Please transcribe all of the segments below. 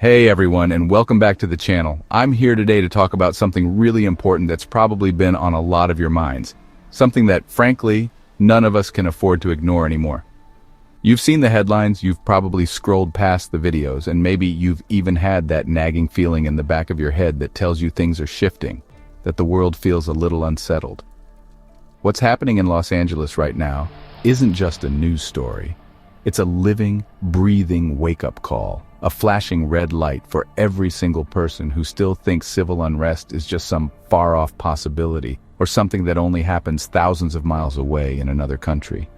Hey everyone, and welcome back to the channel. I'm here today to talk about something really important that's probably been on a lot of your minds. Something that, frankly, none of us can afford to ignore anymore. You've seen the headlines, you've probably scrolled past the videos, and maybe you've even had that nagging feeling in the back of your head that tells you things are shifting, that the world feels a little unsettled. What's happening in Los Angeles right now isn't just a news story. It's a living, breathing wake-up call. A flashing red light for every single person who still thinks civil unrest is just some far-off possibility or something that only happens thousands of miles away in another country.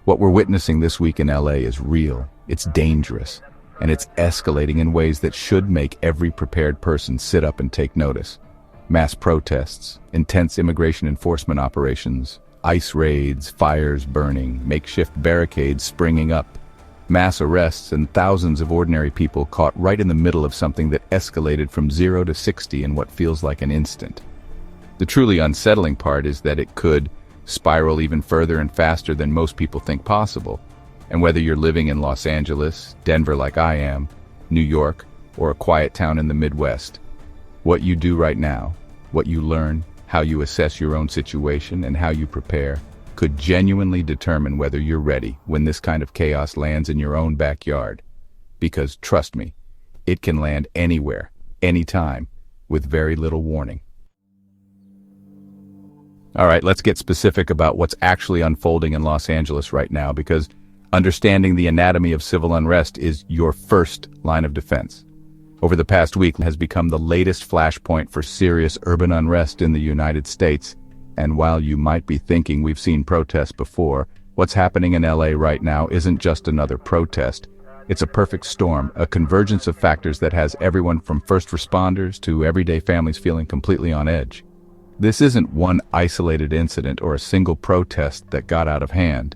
What we're witnessing this week in LA is real, it's dangerous, and it's escalating in ways that should make every prepared person sit up and take notice. Mass protests, intense immigration enforcement operations, ICE raids, fires burning, makeshift barricades springing up, mass arrests, and thousands of ordinary people caught right in the middle of something that escalated from 0 to 60 in what feels like an instant. The truly unsettling part is that it could spiral even further and faster than most people think possible. And whether you're living in Los Angeles, Denver like I am, New York, or a quiet town in the Midwest, what you do right now, what you learn, how you assess your own situation, and how you prepare could genuinely determine whether you're ready when this kind of chaos lands in your own backyard. Because, trust me, it can land anywhere, anytime, with very little warning. All right, let's get specific about what's actually unfolding in Los Angeles right now, because understanding the anatomy of civil unrest is your first line of defense. Over the past week has become the latest flashpoint for serious urban unrest in the United States. And while you might be thinking we've seen protests before, what's happening in LA right now isn't just another protest. It's a perfect storm, a convergence of factors that has everyone from first responders to everyday families feeling completely on edge. This isn't one isolated incident or a single protest that got out of hand.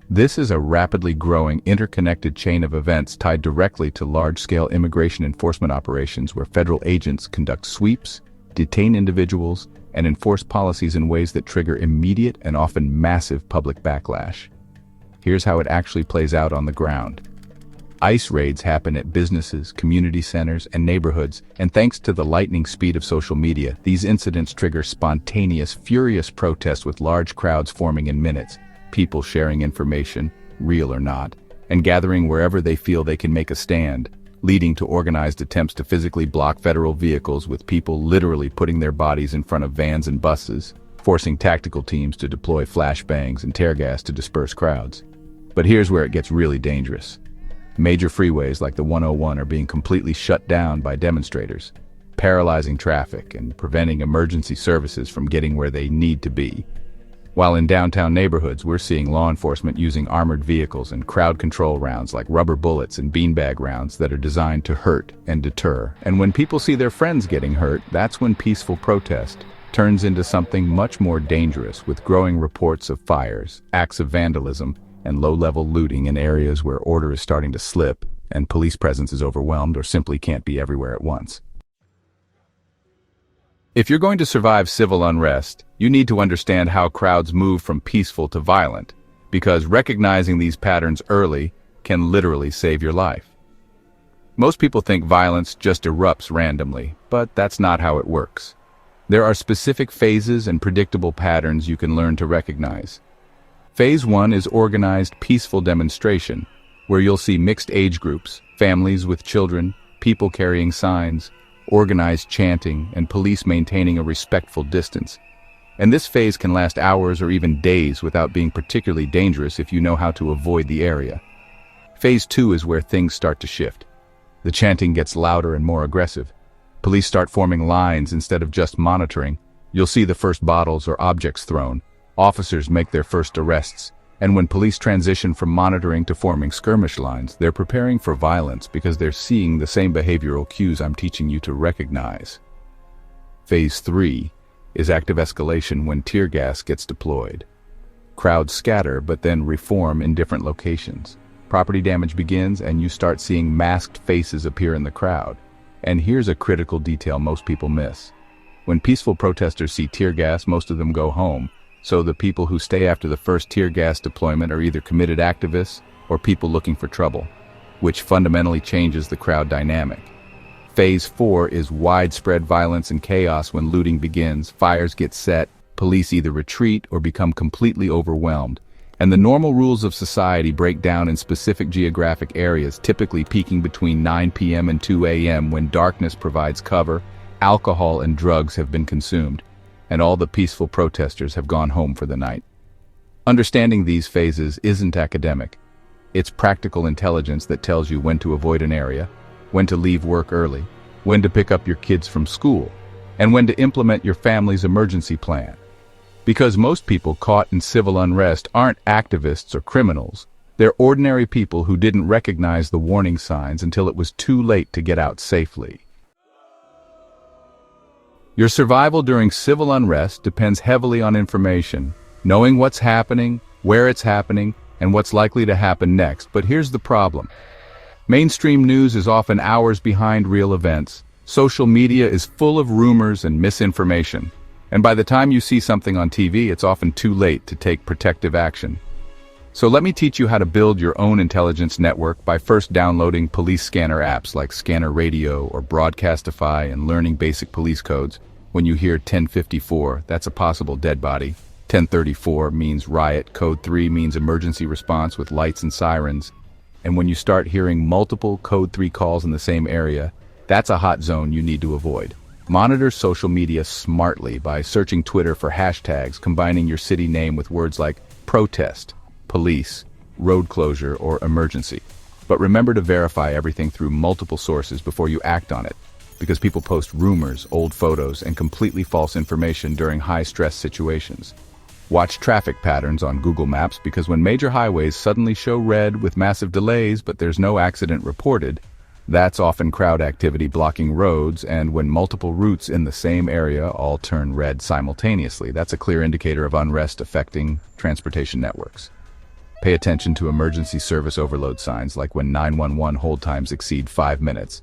This is a rapidly growing, interconnected chain of events tied directly to large-scale immigration enforcement operations where federal agents conduct sweeps, detain individuals, and enforce policies in ways that trigger immediate and often massive public backlash. Here's how it actually plays out on the ground. ICE raids happen at businesses, community centers, and neighborhoods, and thanks to the lightning speed of social media, these incidents trigger spontaneous, furious protests with large crowds forming in minutes, people sharing information, real or not, and gathering wherever they feel they can make a stand, leading to organized attempts to physically block federal vehicles with people literally putting their bodies in front of vans and buses, forcing tactical teams to deploy flashbangs and tear gas to disperse crowds. But here's where it gets really dangerous. Major freeways like the 101 are being completely shut down by demonstrators, paralyzing traffic and preventing emergency services from getting where they need to be. While in downtown neighborhoods, we're seeing law enforcement using armored vehicles and crowd control rounds like rubber bullets and beanbag rounds that are designed to hurt and deter. And when people see their friends getting hurt, that's when peaceful protest turns into something much more dangerous, with growing reports of fires, acts of vandalism, and low-level looting in areas where order is starting to slip and police presence is overwhelmed or simply can't be everywhere at once. If you're going to survive civil unrest, you need to understand how crowds move from peaceful to violent, because recognizing these patterns early can literally save your life. Most people think violence just erupts randomly, but that's not how it works. There are specific phases and predictable patterns you can learn to recognize. Phase 1 is organized peaceful demonstration, where you'll see mixed age groups, families with children, people carrying signs, organized chanting, and police maintaining a respectful distance. And this phase can last hours or even days without being particularly dangerous if you know how to avoid the area. Phase 2 is where things start to shift. The chanting gets louder and more aggressive. Police start forming lines instead of just monitoring. You'll see the first bottles or objects thrown. Officers make their first arrests. And when police transition from monitoring to forming skirmish lines, they're preparing for violence because they're seeing the same behavioral cues I'm teaching you to recognize. Phase 3 is active escalation when tear gas gets deployed. Crowds scatter but then reform in different locations. Property damage begins and you start seeing masked faces appear in the crowd. And here's a critical detail most people miss. When peaceful protesters see tear gas, most of them go home. So the people who stay after the first tear gas deployment are either committed activists or people looking for trouble, which fundamentally changes the crowd dynamic. Phase 4 is widespread violence and chaos when looting begins, fires get set, police either retreat or become completely overwhelmed, and the normal rules of society break down in specific geographic areas, typically peaking between 9 p.m. and 2 a.m. when darkness provides cover, alcohol and drugs have been consumed, and all the peaceful protesters have gone home for the night. Understanding these phases isn't academic. It's practical intelligence that tells you when to avoid an area, when to leave work early, when to pick up your kids from school, and when to implement your family's emergency plan. Because most people caught in civil unrest aren't activists or criminals, they're ordinary people who didn't recognize the warning signs until it was too late to get out safely. Your survival during civil unrest depends heavily on information, knowing what's happening, where it's happening, and what's likely to happen next. But here's the problem. Mainstream news is often hours behind real events. Social media is full of rumors and misinformation. And by the time you see something on TV, it's often too late to take protective action. So let me teach you how to build your own intelligence network by first downloading police scanner apps like Scanner Radio or Broadcastify and learning basic police codes. When you hear 1054, that's a possible dead body. 1034 means riot. Code 3 means emergency response with lights and sirens. And when you start hearing multiple Code 3 calls in the same area, that's a hot zone you need to avoid. Monitor social media smartly by searching Twitter for hashtags, combining your city name with words like protest, police, road closure, or emergency. But remember to verify everything through multiple sources before you act on it, because people post rumors, old photos, and completely false information during high-stress situations. Watch traffic patterns on Google Maps, because when major highways suddenly show red with massive delays but there's no accident reported, that's often crowd activity blocking roads, and when multiple routes in the same area all turn red simultaneously, that's a clear indicator of unrest affecting transportation networks. Pay attention to emergency service overload signs, like when 911 hold times exceed 5 minutes,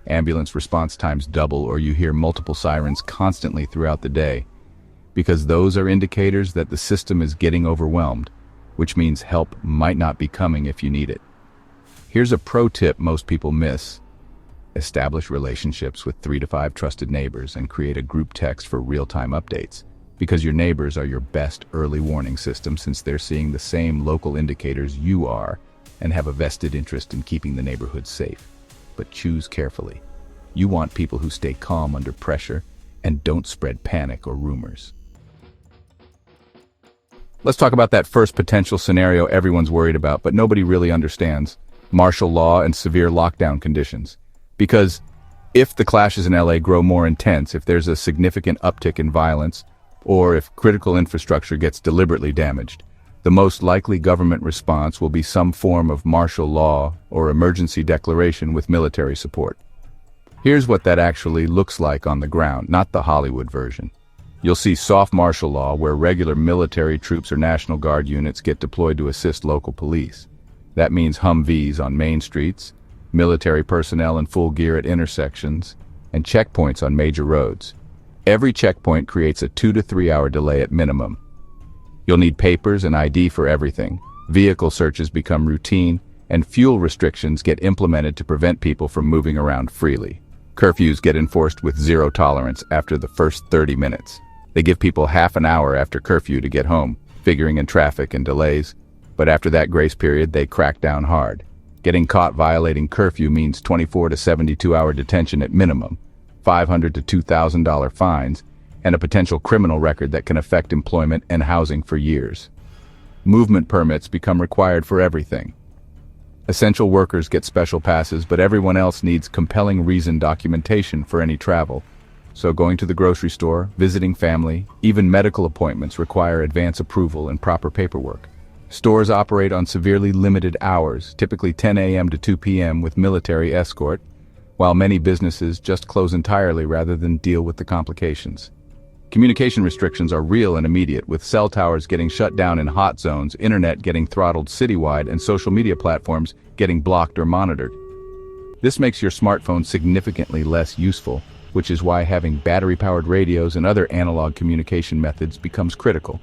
ambulance response times double, or you hear multiple sirens constantly throughout the day, because those are indicators that the system is getting overwhelmed, which means help might not be coming if you need it. Here's a pro tip most people miss. Establish relationships with 3 to 5 trusted neighbors and create a group text for real-time updates, because your neighbors are your best early warning system, since they're seeing the same local indicators you are and have a vested interest in keeping the neighborhood safe. But choose carefully. You want people who stay calm under pressure and don't spread panic or rumors. Let's talk about that first potential scenario everyone's worried about, but nobody really understands: martial law and severe lockdown conditions. Because if the clashes in LA grow more intense, if there's a significant uptick in violence, or if critical infrastructure gets deliberately damaged, the most likely government response will be some form of martial law or emergency declaration with military support. Here's what that actually looks like on the ground, not the Hollywood version. You'll see soft martial law, where regular military troops or National Guard units get deployed to assist local police. That means Humvees on main streets, military personnel in full gear at intersections, and checkpoints on major roads. Every checkpoint creates a 2 to 3 hour delay at minimum. You'll need papers and ID for everything. Vehicle searches become routine, and fuel restrictions get implemented to prevent people from moving around freely. Curfews get enforced with zero tolerance after the first 30 minutes. They give people half an hour after curfew to get home, figuring in traffic and delays. But after that grace period, they crack down hard. Getting caught violating curfew means 24 to 72-hour detention at minimum, $500 to $2,000 fines, and a potential criminal record that can affect employment and housing for years. Movement permits become required for everything. Essential workers get special passes, but everyone else needs compelling reason documentation for any travel. So going to the grocery store, visiting family, even medical appointments require advance approval and proper paperwork. Stores operate on severely limited hours, typically 10 a.m. to 2 p.m. with military escort, while many businesses just close entirely rather than deal with the complications. Communication restrictions are real and immediate, with cell towers getting shut down in hot zones, internet getting throttled citywide, and social media platforms getting blocked or monitored. This makes your smartphone significantly less useful, which is why having battery-powered radios and other analog communication methods becomes critical.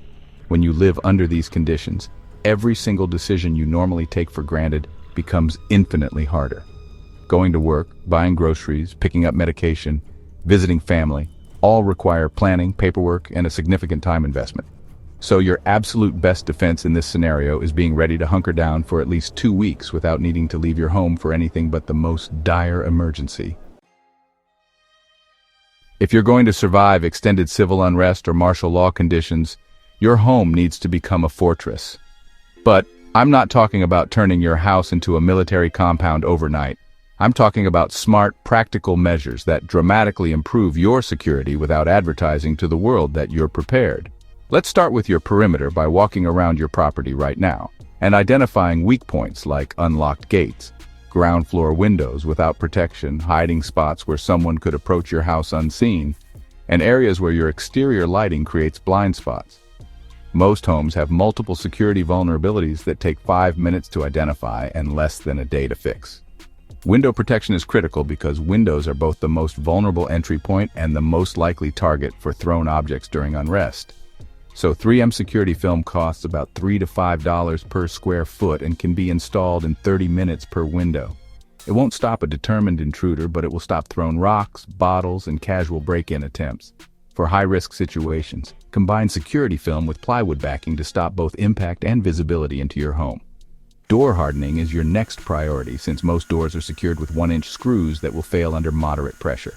When you live under these conditions, every single decision you normally take for granted becomes infinitely harder. going to work, buying groceries, picking up medication, visiting family, all require planning, paperwork, and a significant time investment. So your absolute best defense in this scenario is being ready to hunker down for at least 2 weeks without needing to leave your home for anything but the most dire emergency. If you're going to survive extended civil unrest or martial law conditions, your home needs to become a fortress. But I'm not talking about turning your house into a military compound overnight. I'm talking about smart, practical measures that dramatically improve your security without advertising to the world that you're prepared. Let's start with your perimeter by walking around your property right now and identifying weak points like unlocked gates, ground floor windows without protection, hiding spots where someone could approach your house unseen, and areas where your exterior lighting creates blind spots. Most homes have multiple security vulnerabilities that take 5 minutes to identify and less than a day to fix. Window protection is critical because windows are both the most vulnerable entry point and the most likely target for thrown objects during unrest. So 3M security film costs about $3 to $5 per square foot and can be installed in 30 minutes per window. It won't stop a determined intruder, but it will stop thrown rocks, bottles, and casual break-in attempts. For high-risk situations, combine security film with plywood backing to stop both impact and visibility into your home. Door hardening is your next priority since most doors are secured with 1-inch screws that will fail under moderate pressure.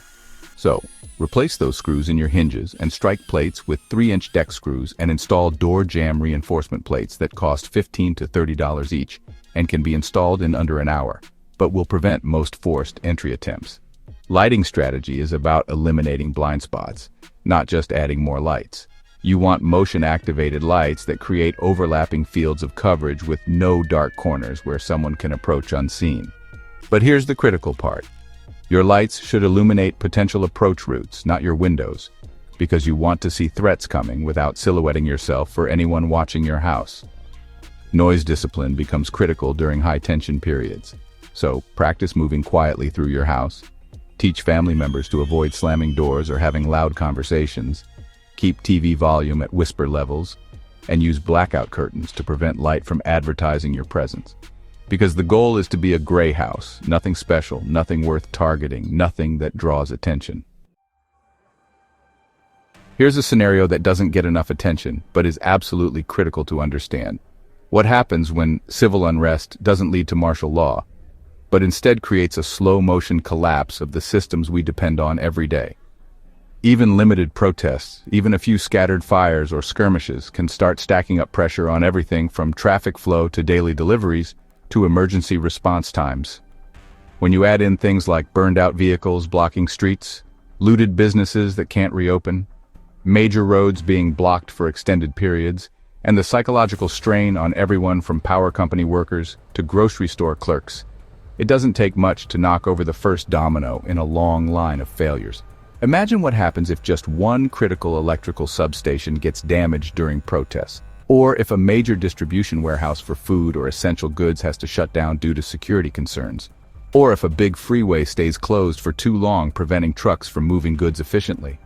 So, replace those screws in your hinges and strike plates with 3-inch deck screws and install door jamb reinforcement plates that cost $15 to $30 each and can be installed in under an hour, but will prevent most forced entry attempts. Lighting strategy is about eliminating blind spots, not just adding more lights. You want motion-activated lights that create overlapping fields of coverage with no dark corners where someone can approach unseen. But here's the critical part. Your lights should illuminate potential approach routes, not your windows, because you want to see threats coming without silhouetting yourself for anyone watching your house. Noise discipline becomes critical during high-tension periods. So, practice moving quietly through your house. Teach family members to avoid slamming doors or having loud conversations. Keep TV volume at whisper levels, and use blackout curtains to prevent light from advertising your presence. Because the goal is to be a gray house, nothing special, nothing worth targeting, nothing that draws attention. Here's a scenario that doesn't get enough attention, but is absolutely critical to understand. What happens when civil unrest doesn't lead to martial law, but instead creates a slow-motion collapse of the systems we depend on every day? Even limited protests, even a few scattered fires or skirmishes can start stacking up pressure on everything from traffic flow to daily deliveries to emergency response times. When you add in things like burned-out vehicles blocking streets, looted businesses that can't reopen, major roads being blocked for extended periods, and the psychological strain on everyone from power company workers to grocery store clerks, it doesn't take much to knock over the first domino in a long line of failures. Imagine what happens if just one critical electrical substation gets damaged during protests, or if a major distribution warehouse for food or essential goods has to shut down due to security concerns, or if a big freeway stays closed for too long, preventing trucks from moving goods efficiently.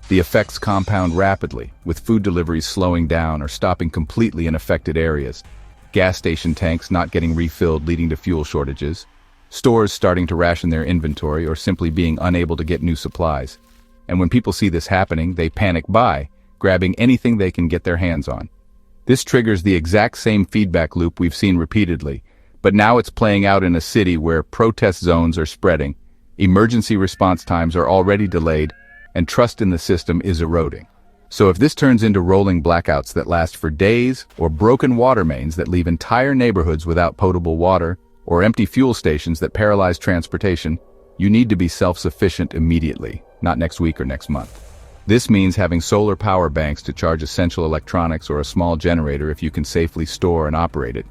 The effects compound rapidly, with food deliveries slowing down or stopping completely in affected areas, gas station tanks not getting refilled leading to fuel shortages, stores starting to ration their inventory or simply being unable to get new supplies. And when people see this happening, they panic buy, grabbing anything they can get their hands on. This triggers the exact same feedback loop we've seen repeatedly, but now it's playing out in a city where protest zones are spreading, emergency response times are already delayed, and trust in the system is eroding. So if this turns into rolling blackouts that last for days, or broken water mains that leave entire neighborhoods without potable water, or empty fuel stations that paralyze transportation, you need to be self-sufficient immediately, not next week or next month. This means having solar power banks to charge essential electronics or a small generator if you can safely store and operate it,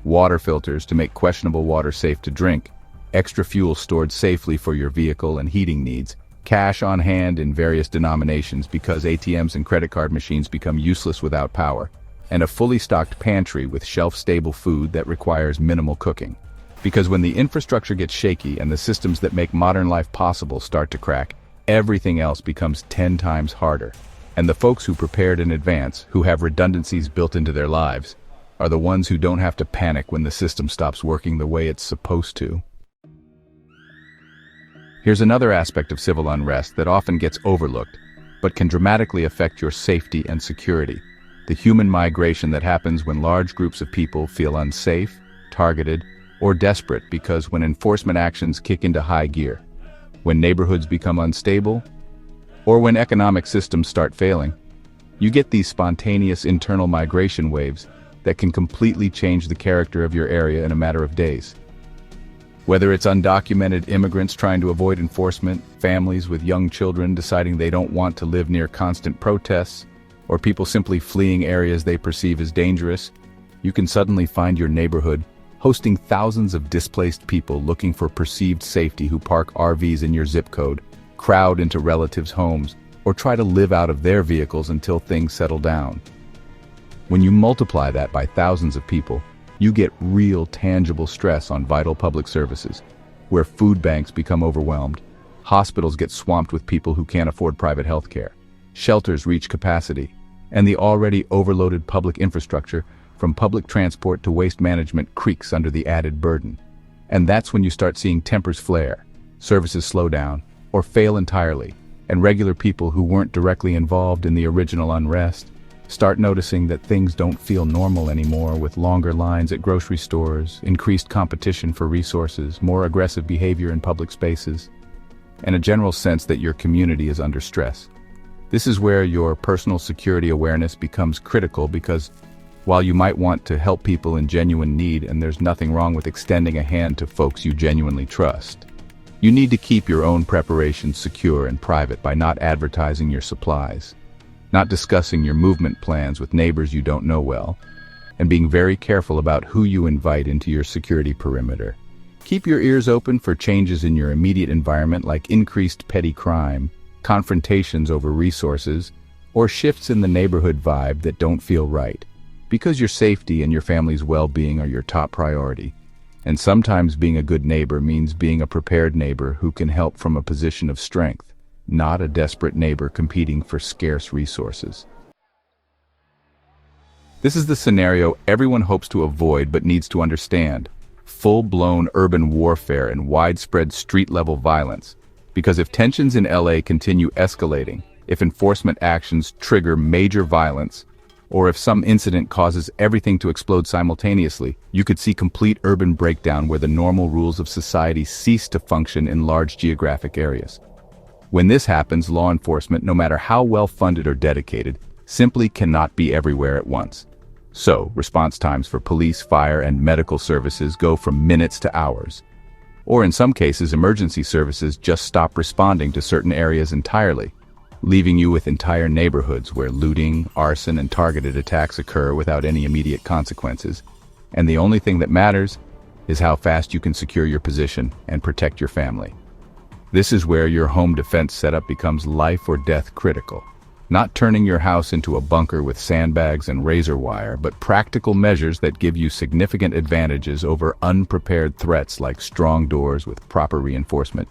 water filters to make questionable water safe to drink, extra fuel stored safely for your vehicle and heating needs, cash on hand in various denominations because ATMs and credit card machines become useless without power, and a fully stocked pantry with shelf-stable food that requires minimal cooking. Because when the infrastructure gets shaky and the systems that make modern life possible start to crack, everything else becomes 10 times harder. And the folks who prepared in advance, who have redundancies built into their lives, are the ones who don't have to panic when the system stops working the way it's supposed to. Here's another aspect of civil unrest that often gets overlooked, but can dramatically affect your safety and security. The human migration that happens when large groups of people feel unsafe, targeted, or desperate because when enforcement actions kick into high gear, when neighborhoods become unstable, or when economic systems start failing, you get these spontaneous internal migration waves that can completely change the character of your area in a matter of days. Whether it's undocumented immigrants trying to avoid enforcement, families with young children deciding they don't want to live near constant protests, or people simply fleeing areas they perceive as dangerous, you can suddenly find your neighborhood hosting thousands of displaced people looking for perceived safety who park RVs in your zip code, crowd into relatives' homes, or try to live out of their vehicles until things settle down. When you multiply that by thousands of people, you get real, tangible stress on vital public services, where food banks become overwhelmed, hospitals get swamped with people who can't afford private health care, shelters reach capacity, and the already overloaded public infrastructure, from public transport to waste management, creaks under the added burden. And that's when you start seeing tempers flare, services slow down, or fail entirely, and regular people who weren't directly involved in the original unrest start noticing that things don't feel normal anymore, with longer lines at grocery stores, increased competition for resources, more aggressive behavior in public spaces, and a general sense that your community is under stress. This is where your personal security awareness becomes critical, because while you might want to help people in genuine need, and there's nothing wrong with extending a hand to folks you genuinely trust, you need to keep your own preparations secure and private by not advertising your supplies, not discussing your movement plans with neighbors you don't know well, and being very careful about who you invite into your security perimeter. Keep your ears open for changes in your immediate environment, like increased petty crime, confrontations over resources, or shifts in the neighborhood vibe that don't feel right, because your safety and your family's well-being are your top priority. And sometimes being a good neighbor means being a prepared neighbor who can help from a position of strength, not a desperate neighbor competing for scarce resources. This is the scenario everyone hopes to avoid but needs to understand: full-blown urban warfare and widespread street-level violence. Because if tensions in LA continue escalating, if enforcement actions trigger major violence, or if some incident causes everything to explode simultaneously, you could see complete urban breakdown where the normal rules of society cease to function in large geographic areas. When this happens, law enforcement, no matter how well-funded or dedicated, simply cannot be everywhere at once. So, response times for police, fire, and medical services go from minutes to hours. Or in some cases, emergency services just stop responding to certain areas entirely, leaving you with entire neighborhoods where looting, arson, and targeted attacks occur without any immediate consequences. And the only thing that matters is how fast you can secure your position and protect your family. This is where your home defense setup becomes life or death critical. Not turning your house into a bunker with sandbags and razor wire, but practical measures that give you significant advantages over unprepared threats, like strong doors with proper reinforcement,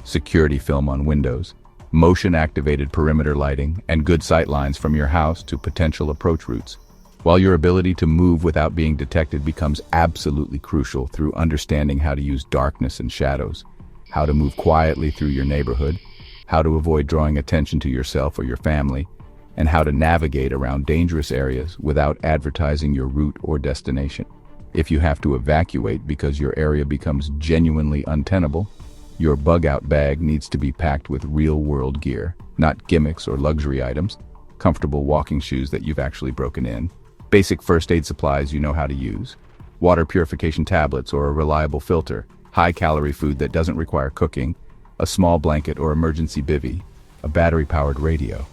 security film on windows, motion-activated perimeter lighting, and good sight lines from your house to potential approach routes. While your ability to move without being detected becomes absolutely crucial through understanding how to use darkness and shadows, how to move quietly through your neighborhood, how to avoid drawing attention to yourself or your family, and how to navigate around dangerous areas without advertising your route or destination. If you have to evacuate because your area becomes genuinely untenable, your bug-out bag needs to be packed with real-world gear, not gimmicks or luxury items, comfortable walking shoes that you've actually broken in, basic first aid supplies you know how to use, water purification tablets or a reliable filter, high-calorie food that doesn't require cooking, a small blanket or emergency bivvy, a battery-powered radio,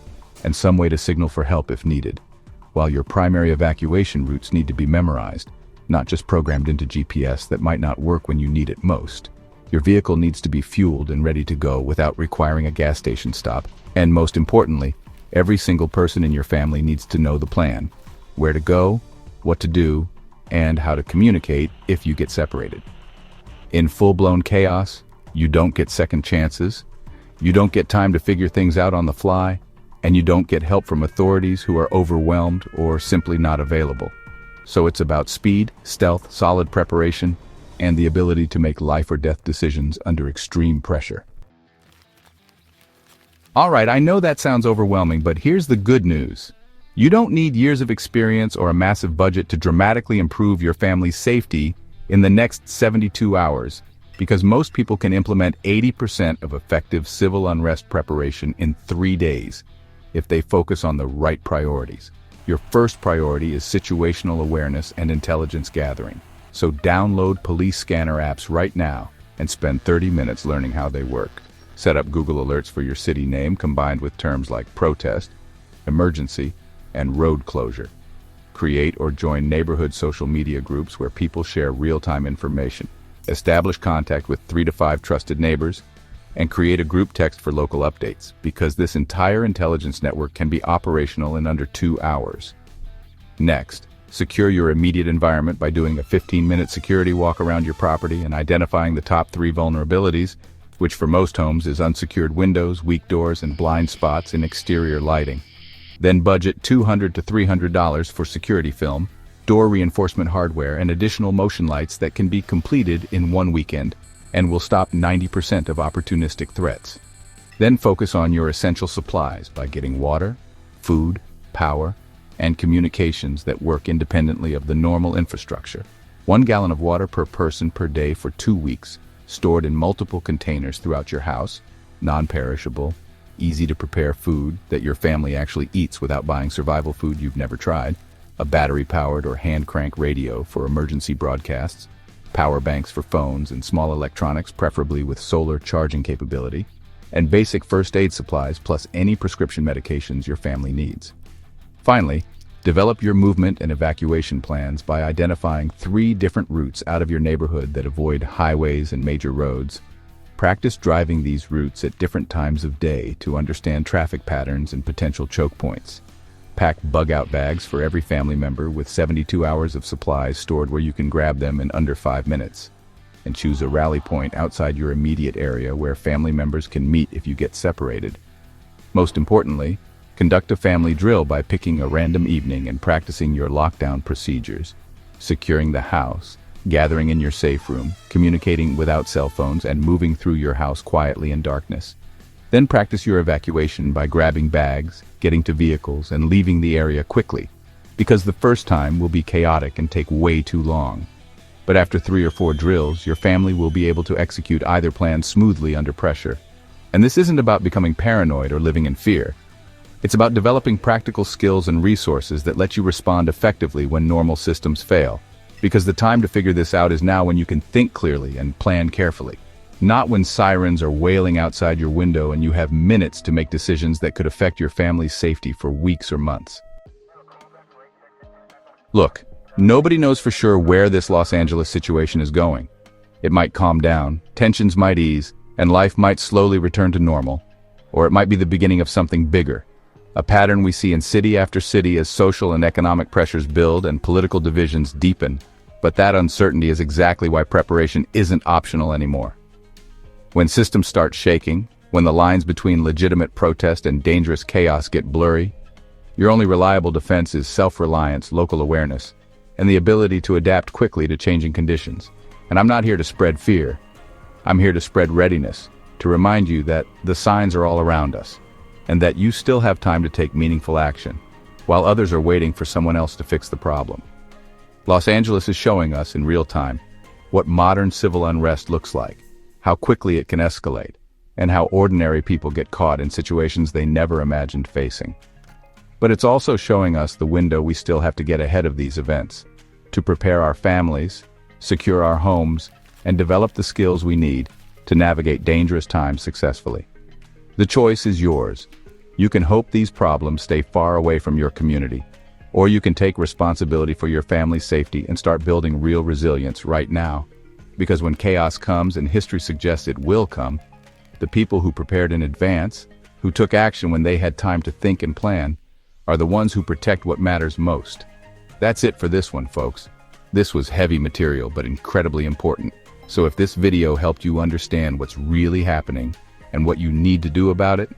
and some way to signal for help if needed. While your primary evacuation routes need to be memorized, not just programmed into GPS that might not work when you need it most. Your vehicle needs to be fueled and ready to go without requiring a gas station stop. And most importantly, every single person in your family needs to know the plan: where to go, what to do, and how to communicate if you get separated. In full-blown chaos, you don't get second chances, you don't get time to figure things out on the fly, and you don't get help from authorities who are overwhelmed or simply not available. So it's about speed, stealth, solid preparation, and the ability to make life or death decisions under extreme pressure. All right, I know that sounds overwhelming, but here's the good news. You don't need years of experience or a massive budget to dramatically improve your family's safety in the next 72 hours, because most people can implement 80% of effective civil unrest preparation in 3 days if they focus on the right priorities. Your first priority is situational awareness and intelligence gathering. So download police scanner apps right now and spend 30 minutes learning how they work. Set up Google Alerts for your city name combined with terms like protest, emergency, and road closure. Create or join neighborhood social media groups where people share real-time information. Establish contact with 3 to 5 trusted neighbors, and create a group text for local updates, because this entire intelligence network can be operational in under 2 hours. Next, secure your immediate environment by doing a 15-minute security walk around your property and identifying the top 3 vulnerabilities, which for most homes is unsecured windows, weak doors, and blind spots in exterior lighting. Then budget $200 to $300 for security film, door reinforcement hardware, and additional motion lights that can be completed in 1 weekend and will stop 90% of opportunistic threats. Then focus on your essential supplies by getting water, food, power, and communications that work independently of the normal infrastructure. 1 gallon of water per person per day for 2 weeks, stored in multiple containers throughout your house, non-perishable, easy-to-prepare food that your family actually eats without buying survival food you've never tried, a battery-powered or hand-crank radio for emergency broadcasts, power banks for phones and small electronics, preferably with solar charging capability, and basic first aid supplies plus any prescription medications your family needs. Finally, develop your movement and evacuation plans by identifying 3 different routes out of your neighborhood that avoid highways and major roads. Practice driving these routes at different times of day to understand traffic patterns and potential choke points. Pack bug-out bags for every family member with 72 hours of supplies stored where you can grab them in under 5 minutes. And choose a rally point outside your immediate area where family members can meet if you get separated. Most importantly, conduct a family drill by picking a random evening and practicing your lockdown procedures, securing the house, gathering in your safe room, communicating without cell phones, and moving through your house quietly in darkness. Then practice your evacuation by grabbing bags, getting to vehicles, and leaving the area quickly, because the first time will be chaotic and take way too long. But after 3 or 4 drills, your family will be able to execute either plan smoothly under pressure. And this isn't about becoming paranoid or living in fear. It's about developing practical skills and resources that let you respond effectively when normal systems fail. Because the time to figure this out is now, when you can think clearly and plan carefully. Not when sirens are wailing outside your window and you have minutes to make decisions that could affect your family's safety for weeks or months. Look, nobody knows for sure where this Los Angeles situation is going. It might calm down, tensions might ease, and life might slowly return to normal. Or it might be the beginning of something bigger. A pattern we see in city after city as social and economic pressures build and political divisions deepen. But that uncertainty is exactly why preparation isn't optional anymore. When systems start shaking, when the lines between legitimate protest and dangerous chaos get blurry, your only reliable defense is self-reliance, local awareness, and the ability to adapt quickly to changing conditions. And I'm not here to spread fear. I'm here to spread readiness, to remind you that the signs are all around us, and that you still have time to take meaningful action, while others are waiting for someone else to fix the problem. Los Angeles is showing us in real time what modern civil unrest looks like, how quickly it can escalate, and how ordinary people get caught in situations they never imagined facing. But it's also showing us the window we still have to get ahead of these events, to prepare our families, secure our homes, and develop the skills we need to navigate dangerous times successfully. The choice is yours. You can hope these problems stay far away from your community, or you can take responsibility for your family's safety and start building real resilience right now. Because when chaos comes, and history suggests it will come, the people who prepared in advance, who took action when they had time to think and plan, are the ones who protect what matters most. That's it for this one, folks. This was heavy material, but incredibly important. So if this video helped you understand what's really happening and what you need to do about it,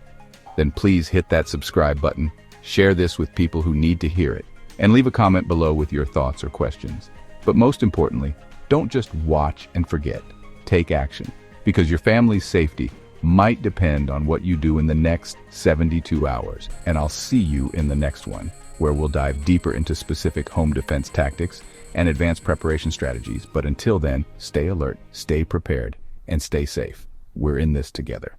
then please hit that subscribe button, share this with people who need to hear it, and leave a comment below with your thoughts or questions. But most importantly, don't just watch and forget. Take action, because your family's safety might depend on what you do in the next 72 hours. And I'll see you in the next one, where we'll dive deeper into specific home defense tactics and advanced preparation strategies. But until then, stay alert, stay prepared, and stay safe. We're in this together.